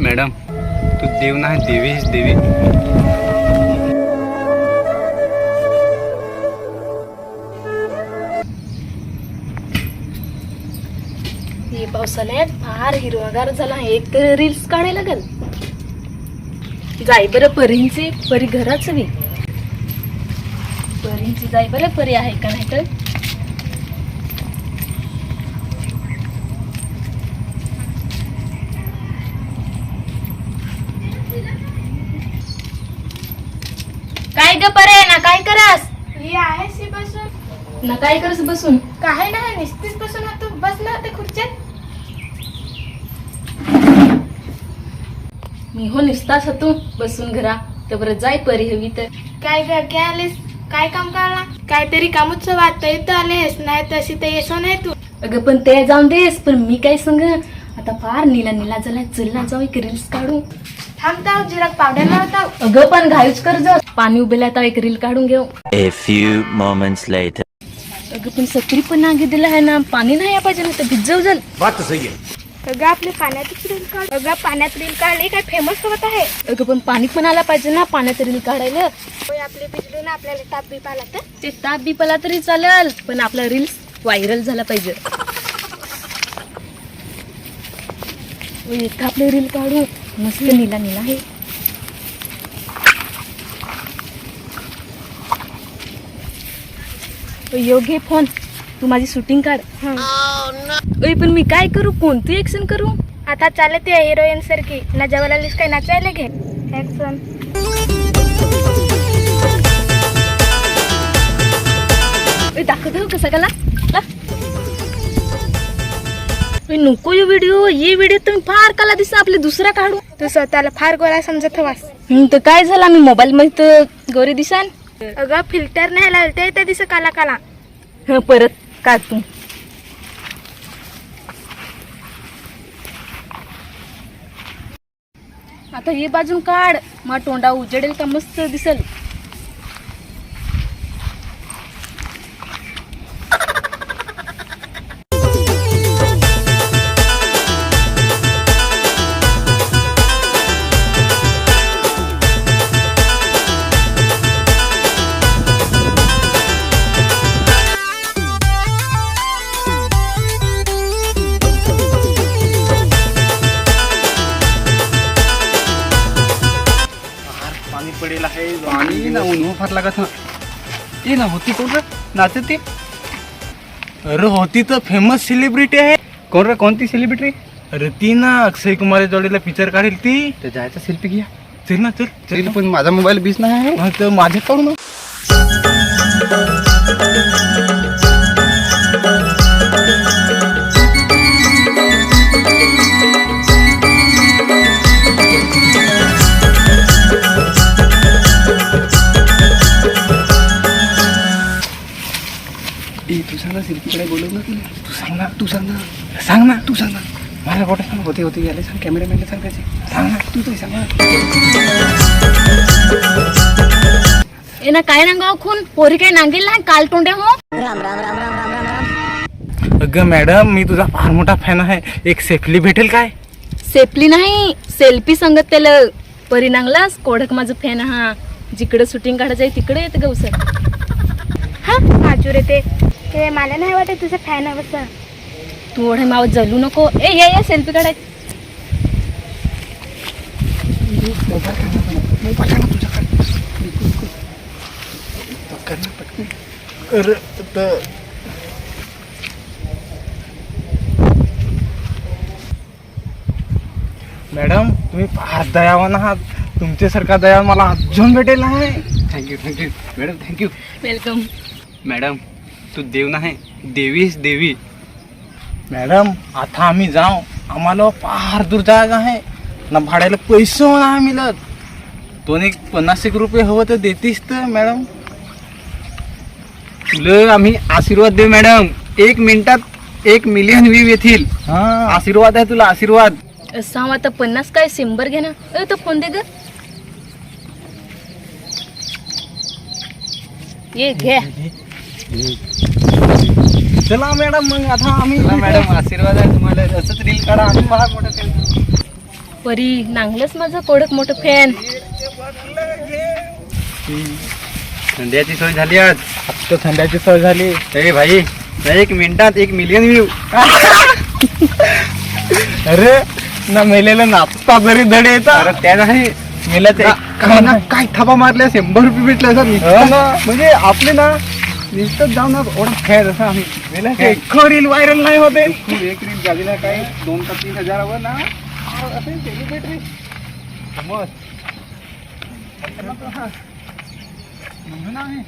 Madam तू देव नाही देवीच देवी. हे पावसाळ्यात फार हिरवागार झाला. एक तर रील्स काढायला लागल. जाय बरं परींची परी घराच मी परींची जाय बरं परी आहे का नाही तर काय ग परे ना काय करास. हे आहे सी बसून. ना काय करस बसून. काय नाही निस्तीच बसून होतो. बस ना ते खुर्च्यात. मी हो निसताच होतो बसून घरा. तर बरं जाय परी हवी तर. काय ग काय आलीस. काय काम काढला. काहीतरी कामच वाटत तर आलेस नाही तशी तर येसो नाही तू. अगं पण ते जाऊन देस. पण मी काय सांग आता फार नीला नीला झाला. चल ना जाऊ एक रील्स काढू. थांबताव जिरा पावडर लावताव. अगं पण घायूच कर जा. पाणी उभेला आता एक रील काढून घेऊ. A few moments later. अगं पण सत्री पण नागे दिला आहे ना. पाणी नाही पाहिजे ना तर भिजव जल. बात तो सही है. अगं आपले पाण्यातच रील काढ. अगं पाण्यात रील काढली काय फेमस होत आहे. अगं पण पाणी पण आला पाहिजे ना पाण्यात रील काढायला. होय आपले बिजली ना आपल्याला ताप बी पाला तर. ते ताप बी पला तरी चालेल पण आपला रील्स व्हायरल झाला पाहिजे. एक आपले रील काढू. मस्त नीला नीला आहे. योग्य फोन तू माझी शूटिंग काढ. पण मी काय करू. कोणती ऍक्शन करू. आता चालत ते हिरोईन सारखी ना जवळ आलीस काय नाचायला घे. ऍक्शन. दाखवतो कसा कला नको ये व्हिडिओ तुम्ही फार कला दिसा. आपले दुसरा काढू. तू स्वतःला फार गोरा समजत हवास. तर काय झाला मी मोबाईल मध्ये तर गोरी दिसान. अगं फिल्टर नाही लावते ते दिस काला काला. परत काढ तू. आता हे बाजून काढ. मग तोंडा उजडेल का मस्त दिसल. पाणी पडेल आहे. पाणी ना ऊन फार लागत ना. ती ना होती कोण रे नाचत ती. अरे होती तर फेमस सेलिब्रिटी आहे. कोण रे कोणती सेलिब्रिटी. अरे ती ना अक्षय कुमार जोडीला पिक्चर काढेल ती. तर जायचा सेल्फी घ्या. चल ना चल चल. पण माझा मोबाईल बीस नाही आहे तर माझे काढू ना. तू सांग ना सेल्फीकडे बोलव ना. तू सांग ना मला कुठे सांग. होते याला सांग. कॅमेरामॅनला सांगायचे. सांग ना तू सांग ना. ए ना काय नांगाव खून पोरी काय नांगेल ना काल तोंड्या हो. अगं मॅडम मी तुझा फार मोठा फॅन आहे. एक सेफली भेटेल काय. सेफली नाही सेल्फी सांगत त्याला. परी नांगलास कोडक माझं फॅन. हा जिकडे शूटिंग काढायचं आहे तिकडे येत गौसर. हा आजूर येते. ते मला नाही वाटत तुझं फॅन हवं. तू ओढे मावत जलू नको. ए या सेल्फी काढाय. मॅडम तुम्ही फार दयावान आहात. तुमच्यासारखा दया मला अजून भेटेल नाही. Thank you madam thank you. Welcome. Madam तू देव नाही देवीच देवी. मॅडम आता आम्ही जाऊ. आम्हाला फार दूर जागा आहे ना. भाड्याला पैसे नाही मिळत. दोन एक 50 रुपये हवं तर देतीस तर मॅडम. तुला आम्ही आशीर्वाद देऊ मॅडम. 1 मिनिटात 1 मिलियन व्ह्यू येतील. आशीर्वाद आहे तुला आशीर्वाद. सांग आता 50 काय 100 घे ना. तो फोन दे ग. ये घे. चला मॅडम मग आता आम्ही. मॅडम आशीर्वाद आहे तुम्हाला. असंच रील काढा. आम्ही फार मोठं परी नांगलंच माझं कोडक मोठं फॅन. थंड्याची सोय झाली आज. आता थंड्याची सोय झाली. ए भाई 1 मिनिटात 1 मिलियन व्ह्यू. अरे ना मेलेला नाचता जरी धडे येतात. अरे त्या नाही मेल्याचं काय थापा मारल्या 100 रुपये भेटले असं म्हणजे आपले ना नुसतं जाऊन एवढं फॅन असं आम्ही मेल्या रील व्हायरल नाही होते. एक रील झाली ना काय 2 का 3 हजारावर ना असेल सेलिब्रिटी मस्त म्हणून आम्ही